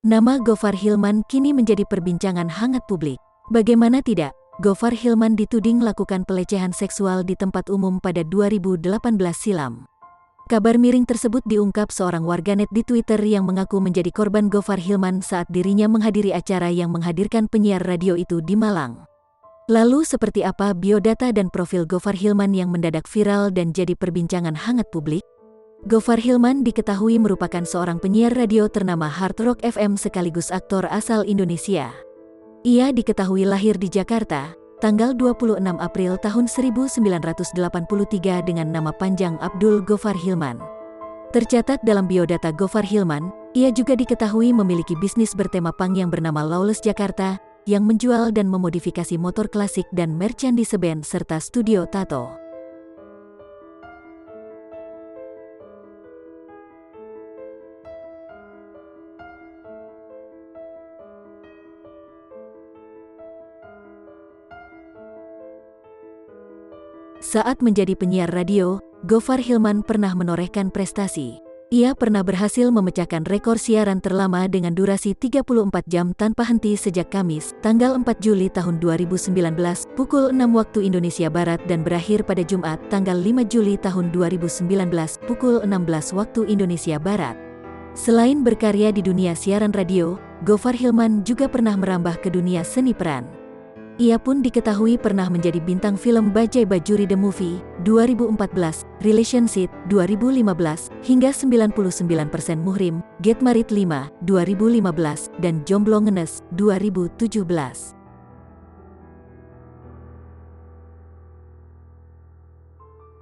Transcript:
Nama Gofar Hilman kini menjadi perbincangan hangat publik. Bagaimana tidak, Gofar Hilman dituding melakukan pelecehan seksual di tempat umum pada 2018 silam. Kabar miring tersebut diungkap seorang warganet di Twitter yang mengaku menjadi korban Gofar Hilman saat dirinya menghadiri acara yang menghadirkan penyiar radio itu di Malang. Lalu seperti apa biodata dan profil Gofar Hilman yang mendadak viral dan jadi perbincangan hangat publik? Gofar Hilman diketahui merupakan seorang penyiar radio ternama Hard Rock FM sekaligus aktor asal Indonesia. Ia diketahui lahir di Jakarta, tanggal 26 April tahun 1983 dengan nama panjang Abdul Gofar Hilman. Tercatat dalam biodata Gofar Hilman, ia juga diketahui memiliki bisnis bertema punk yang bernama Lawless Jakarta, yang menjual dan memodifikasi motor klasik dan merchandise band serta studio tato. Saat menjadi penyiar radio, Gofar Hilman pernah menorehkan prestasi. Ia pernah berhasil memecahkan rekor siaran terlama dengan durasi 34 jam tanpa henti sejak Kamis, tanggal 4 Juli tahun 2019, pukul 6 waktu Indonesia Barat dan berakhir pada Jumat, tanggal 5 Juli tahun 2019, pukul 16 waktu Indonesia Barat. Selain berkarya di dunia siaran radio, Gofar Hilman juga pernah merambah ke dunia seni peran. Ia pun diketahui pernah menjadi bintang film Bajaj Bajuri The Movie 2014, Relationship 2015, hingga 99% Muhrim, Get Married 5 2015, dan Jomblo Ngenes 2017.